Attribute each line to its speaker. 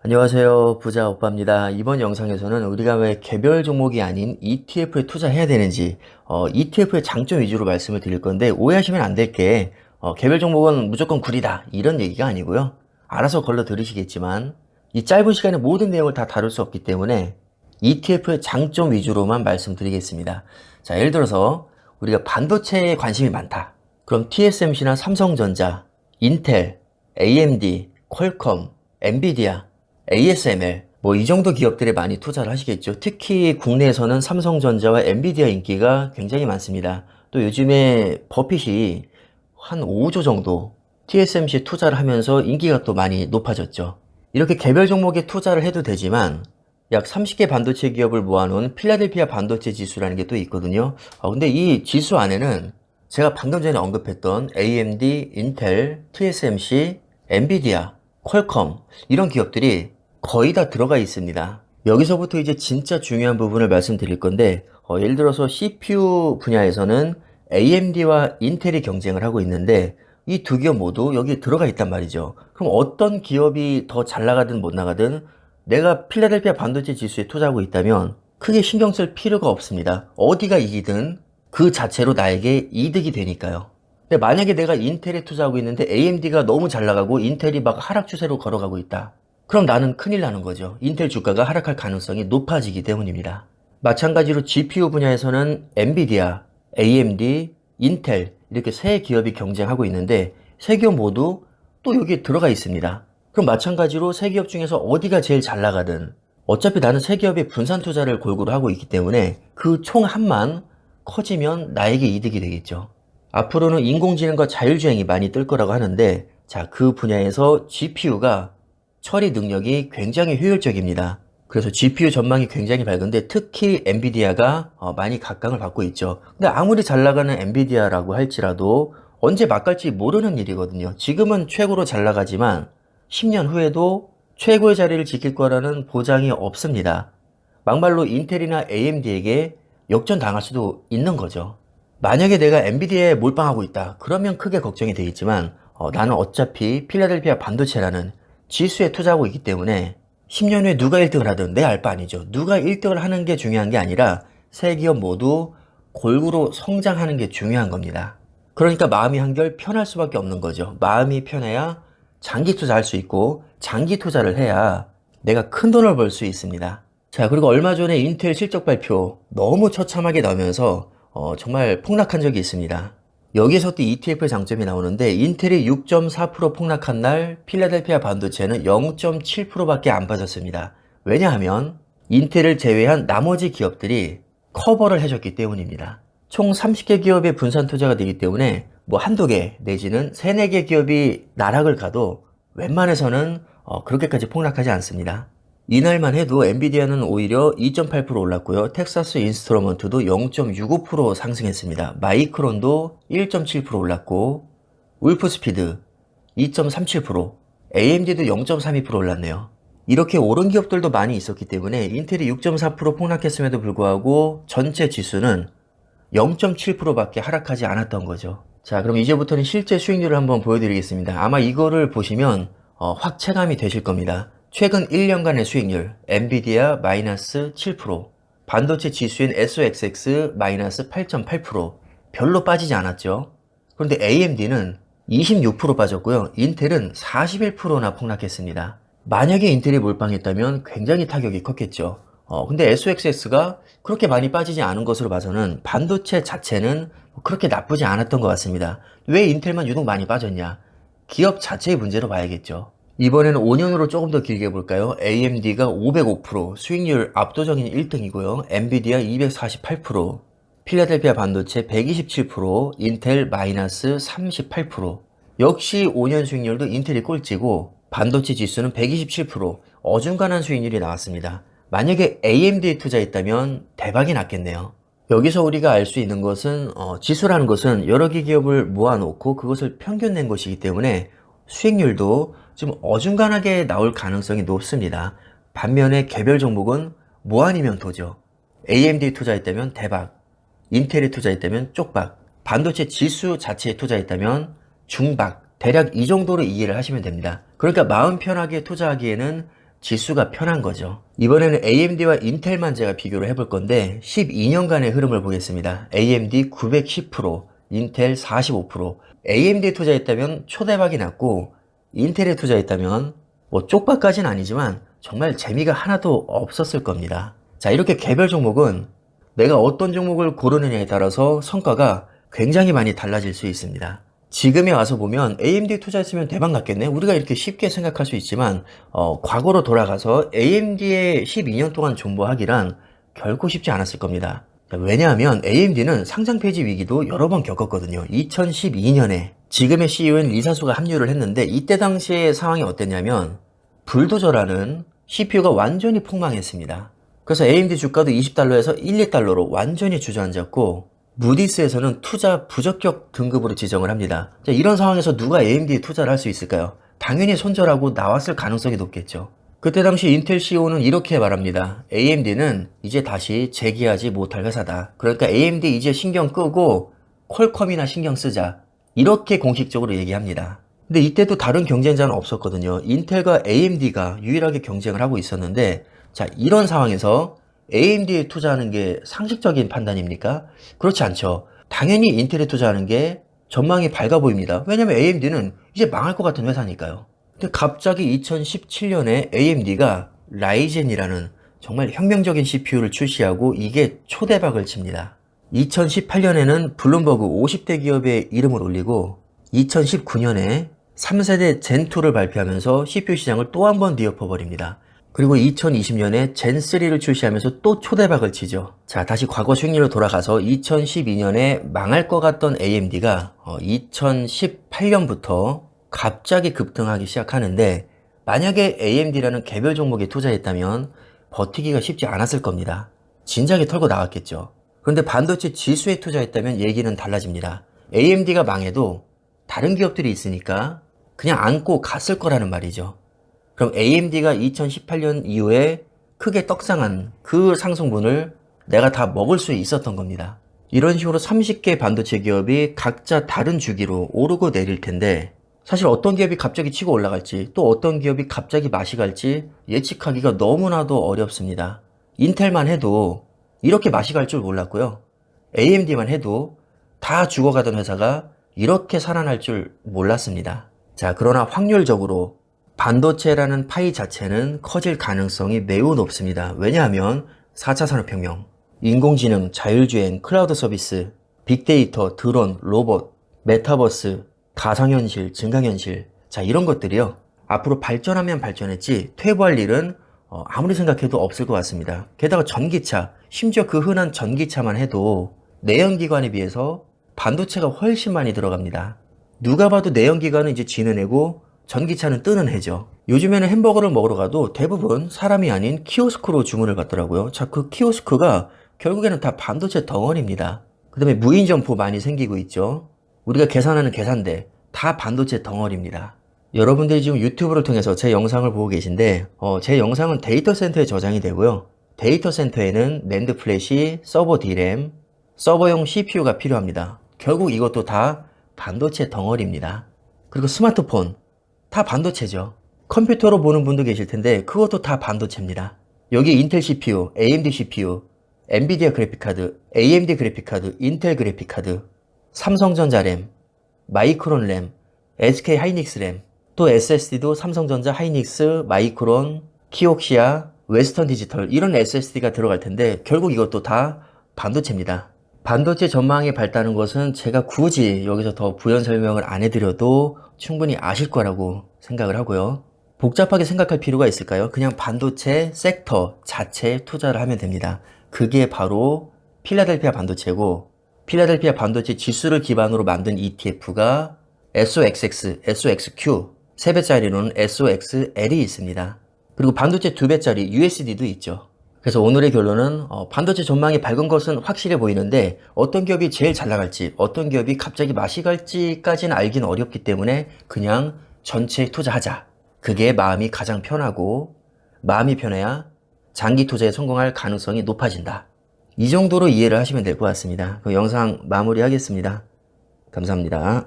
Speaker 1: 안녕하세요. 부자 오빠입니다. 이번 영상에서는 우리가 왜 개별 종목이 아닌 ETF에 투자해야 되는지, ETF의 장점 위주로 말씀을 드릴 건데, 오해하시면 안 될 게, 개별 종목은 무조건 구리다. 이런 얘기가 아니고요. 알아서 걸러 들으시겠지만, 이 짧은 시간에 모든 내용을 다 다룰 수 없기 때문에, ETF의 장점 위주로만 말씀드리겠습니다. 자, 예를 들어서, 우리가 반도체에 관심이 많다. 그럼 TSMC나 삼성전자, 인텔, AMD, 퀄컴, 엔비디아, ASML 뭐 이 정도 기업들에 많이 투자를 하시겠죠. 특히 국내에서는 삼성전자와 엔비디아 인기가 굉장히 많습니다. 또 요즘에 버핏이 한 5조 정도 TSMC에 투자를 하면서 인기가 또 많이 높아졌죠. 이렇게 개별 종목에 투자를 해도 되지만 약 30개 반도체 기업을 모아놓은 필라델피아 반도체 지수라는 게 또 있거든요. 근데 이 지수 안에는 제가 방금 전에 언급했던 AMD, 인텔, TSMC, 엔비디아, 퀄컴 이런 기업들이 거의 다 들어가 있습니다. 여기서부터 이제 진짜 중요한 부분을 말씀드릴 건데 예를 들어서 CPU 분야에서는 AMD와 인텔이 경쟁을 하고 있는데 이 두 기업 모두 여기 들어가 있단 말이죠. 그럼 어떤 기업이 더 잘 나가든 못 나가든 내가 필라델피아 반도체 지수에 투자하고 있다면 크게 신경 쓸 필요가 없습니다. 어디가 이기든 그 자체로 나에게 이득이 되니까요. 근데 만약에 내가 인텔에 투자하고 있는데 AMD가 너무 잘 나가고 인텔이 막 하락 추세로 걸어가고 있다. 그럼 나는 큰일 나는 거죠. 인텔 주가가 하락할 가능성이 높아지기 때문입니다. 마찬가지로 GPU 분야에서는 엔비디아, AMD, 인텔 이렇게 세 기업이 경쟁하고 있는데 세 기업 모두 또 여기에 들어가 있습니다. 그럼 마찬가지로 세 기업 중에서 어디가 제일 잘 나가든 어차피 나는 세 기업의 분산 투자를 골고루 하고 있기 때문에 그 총 합만 커지면 나에게 이득이 되겠죠. 앞으로는 인공지능과 자율주행이 많이 뜰 거라고 하는데 자, 그 분야에서 GPU가 처리 능력이 굉장히 효율적입니다. 그래서 GPU 전망이 굉장히 밝은데 특히 엔비디아가 많이 각광을 받고 있죠. 근데 아무리 잘 나가는 엔비디아라고 할지라도 언제 막갈지 모르는 일이거든요. 지금은 최고로 잘 나가지만 10년 후에도 최고의 자리를 지킬 거라는 보장이 없습니다. 막말로 인텔이나 AMD에게 역전당할 수도 있는 거죠. 만약에 내가 엔비디아에 몰빵하고 있다. 그러면 크게 걱정이 되겠지만 나는 어차피 필라델피아 반도체라는 지수에 투자하고 있기 때문에 10년 후에 누가 1등을 하든 내 알 바 아니죠. 누가 1등을 하는 게 중요한 게 아니라 세 기업 모두 골고루 성장하는 게 중요한 겁니다. 그러니까 마음이 한결 편할 수밖에 없는 거죠. 마음이 편해야 장기 투자할 수 있고 장기 투자를 해야 내가 큰 돈을 벌 수 있습니다. 자, 그리고 얼마 전에 인텔 실적 발표 너무 처참하게 나오면서 정말 폭락한 적이 있습니다. 여기에서 또 ETF의 장점이 나오는데 인텔이 6.4% 폭락한 날 필라델피아 반도체는 0.7%밖에 안 빠졌습니다. 왜냐하면 인텔을 제외한 나머지 기업들이 커버를 해줬기 때문입니다. 총 30개 기업의 분산 투자가 되기 때문에 뭐 한두 개 내지는 세네 개 기업이 나락을 가도 웬만해서는 그렇게까지 폭락하지 않습니다. 이날만 해도 엔비디아는 오히려 2.8% 올랐고요. 텍사스 인스트루먼트도 0.65% 상승했습니다. 마이크론도 1.7% 올랐고 울프스피드 2.37%, AMD도 0.32% 올랐네요. 이렇게 오른 기업들도 많이 있었기 때문에 인텔이 6.4% 폭락했음에도 불구하고 전체 지수는 0.7%밖에 하락하지 않았던 거죠. 자, 그럼 이제부터는 실제 수익률을 한번 보여드리겠습니다. 아마 이거를 보시면 확 체감이 되실 겁니다. 최근 1년간의 수익률, 엔비디아 마이너스 7%, 반도체 지수인 SOXX 마이너스 8.8%, 별로 빠지지 않았죠. 그런데 AMD는 26% 빠졌고요. 인텔은 41%나 폭락했습니다. 만약에 인텔이 몰빵했다면 굉장히 타격이 컸겠죠. 근데 SOXX가 그렇게 많이 빠지지 않은 것으로 봐서는 반도체 자체는 그렇게 나쁘지 않았던 것 같습니다. 왜 인텔만 유독 많이 빠졌냐? 기업 자체의 문제로 봐야겠죠. 이번에는 5년으로 조금 더 길게 볼까요? AMD가 505%, 수익률 압도적인 1등이고요. 엔비디아 248%, 필라델피아 반도체 127%, 인텔 마이너스 38%. 역시 5년 수익률도 인텔이 꼴찌고 반도체 지수는 127%, 어중간한 수익률이 나왔습니다. 만약에 AMD에 투자했다면 대박이 났겠네요. 여기서 우리가 알 수 있는 것은 지수라는 것은 여러 개 기업을 모아놓고 그것을 평균 낸 것이기 때문에 수익률도 좀 어중간하게 나올 가능성이 높습니다. 반면에 개별 종목은 뭐 아니면 도죠. AMD에 투자했다면 대박, 인텔에 투자했다면 쪽박, 반도체 지수 자체에 투자했다면 중박, 대략 이 정도로 이해를 하시면 됩니다. 그러니까 마음 편하게 투자하기에는 지수가 편한 거죠. 이번에는 AMD와 인텔만 제가 비교를 해볼 건데 12년간의 흐름을 보겠습니다. AMD 910%, 인텔 45%. AMD에 투자했다면 초대박이 났고 인텔에 투자했다면 뭐 쪽박까지는 아니지만 정말 재미가 하나도 없었을 겁니다. 자, 이렇게 개별 종목은 내가 어떤 종목을 고르느냐에 따라서 성과가 굉장히 많이 달라질 수 있습니다. 지금에 와서 보면 AMD에 투자했으면 대박 났겠네? 우리가 이렇게 쉽게 생각할 수 있지만 과거로 돌아가서 AMD에 12년 동안 존버하기란 결코 쉽지 않았을 겁니다. 왜냐하면 AMD는 상장 폐지 위기도 여러 번 겪었거든요. 2012년에 지금의 CEO인 리사수가 합류를 했는데 이때 당시의 상황이 어땠냐면 불도저라는 CPU가 완전히 폭망했습니다. 그래서 AMD 주가도 20달러에서 1, 2달러로 완전히 주저앉았고 무디스에서는 투자 부적격 등급으로 지정을 합니다. 자, 이런 상황에서 누가 AMD에 투자를 할 수 있을까요? 당연히 손절하고 나왔을 가능성이 높겠죠. 그때 당시 인텔 CEO는 이렇게 말합니다. AMD는 이제 다시 재기하지 못할 회사다. 그러니까 AMD 이제 신경 끄고 퀄컴이나 신경 쓰자. 이렇게 공식적으로 얘기합니다. 근데 이때도 다른 경쟁자는 없었거든요. 인텔과 AMD가 유일하게 경쟁을 하고 있었는데 자, 이런 상황에서 AMD에 투자하는 게 상식적인 판단입니까? 그렇지 않죠. 당연히 인텔에 투자하는 게 전망이 밝아 보입니다. 왜냐면 AMD는 이제 망할 것 같은 회사니까요. 근데 갑자기 2017년에 AMD가 라이젠이라는 정말 혁명적인 CPU를 출시하고 이게 초대박을 칩니다. 2018년에는 블룸버그 50대 기업의 이름을 올리고 2019년에 3세대 젠2를 발표하면서 CPU 시장을 또 한 번 뒤엎어버립니다. 그리고 2020년에 젠3를 출시하면서 또 초대박을 치죠. 자, 다시 과거 수익률로 돌아가서 2012년에 망할 것 같던 AMD가 2018년부터 갑자기 급등하기 시작하는데 만약에 AMD라는 개별 종목에 투자했다면 버티기가 쉽지 않았을 겁니다. 진작에 털고 나왔겠죠. 그런데 반도체 지수에 투자했다면 얘기는 달라집니다. AMD가 망해도 다른 기업들이 있으니까 그냥 안고 갔을 거라는 말이죠. 그럼 AMD가 2018년 이후에 크게 떡상한 그 상승분을 내가 다 먹을 수 있었던 겁니다. 이런 식으로 30개 반도체 기업이 각자 다른 주기로 오르고 내릴 텐데 사실 어떤 기업이 갑자기 치고 올라갈지 또 어떤 기업이 갑자기 맛이 갈지 예측하기가 너무나도 어렵습니다. 인텔만 해도 이렇게 맛이 갈 줄 몰랐고요. AMD만 해도 다 죽어가던 회사가 이렇게 살아날 줄 몰랐습니다. 자, 그러나 확률적으로 반도체라는 파이 자체는 커질 가능성이 매우 높습니다. 왜냐하면 4차 산업혁명, 인공지능, 자율주행, 클라우드 서비스, 빅데이터, 드론, 로봇, 메타버스, 가상현실, 증강현실, 자, 이런 것들이요. 앞으로 발전하면 발전했지 퇴보할 일은 아무리 생각해도 없을 것 같습니다. 게다가 전기차, 심지어 그 흔한 전기차만 해도 내연기관에 비해서 반도체가 훨씬 많이 들어갑니다. 누가 봐도 내연기관은 이제 지는 애고 전기차는 뜨는 해죠. 요즘에는 햄버거를 먹으러 가도 대부분 사람이 아닌 키오스크로 주문을 받더라고요. 자, 그 키오스크가 결국에는 다 반도체 덩어리입니다. 그 다음에 무인 점포 많이 생기고 있죠. 우리가 계산하는 계산대 다 반도체 덩어리입니다. 여러분들이 지금 유튜브를 통해서 제 영상을 보고 계신데 제 영상은 데이터 센터에 저장이 되고요. 데이터 센터에는 낸드 플래시, 서버 D램, 서버용 CPU가 필요합니다. 결국 이것도 다 반도체 덩어리입니다. 그리고 스마트폰 다 반도체죠. 컴퓨터로 보는 분도 계실 텐데 그것도 다 반도체입니다. 여기 인텔 CPU, AMD CPU, 엔비디아 그래픽카드, AMD 그래픽카드, 인텔 그래픽카드, 삼성전자 램, 마이크론 램, SK 하이닉스 램, 또 SSD도 삼성전자, 하이닉스, 마이크론, 키옥시아, 웨스턴 디지털 이런 SSD가 들어갈 텐데 결국 이것도 다 반도체입니다. 반도체 전망이 밝다는 것은 제가 굳이 여기서 더 부연 설명을 안 해드려도 충분히 아실 거라고 생각을 하고요. 복잡하게 생각할 필요가 있을까요? 그냥 반도체 섹터 자체에 투자를 하면 됩니다. 그게 바로 필라델피아 반도체고 필라델피아 반도체 지수를 기반으로 만든 ETF가 SOXX, SOXQ 3배짜리로는 SOXL이 있습니다. 그리고 반도체 2배짜리 USD도 있죠. 그래서 오늘의 결론은 반도체 전망이 밝은 것은 확실해 보이는데 어떤 기업이 제일 잘 나갈지 어떤 기업이 갑자기 맛이 갈지까지는 알기는 어렵기 때문에 그냥 전체에 투자하자. 그게 마음이 가장 편하고 마음이 편해야 장기 투자에 성공할 가능성이 높아진다. 이 정도로 이해를 하시면 될 것 같습니다. 그 영상 마무리하겠습니다. 감사합니다.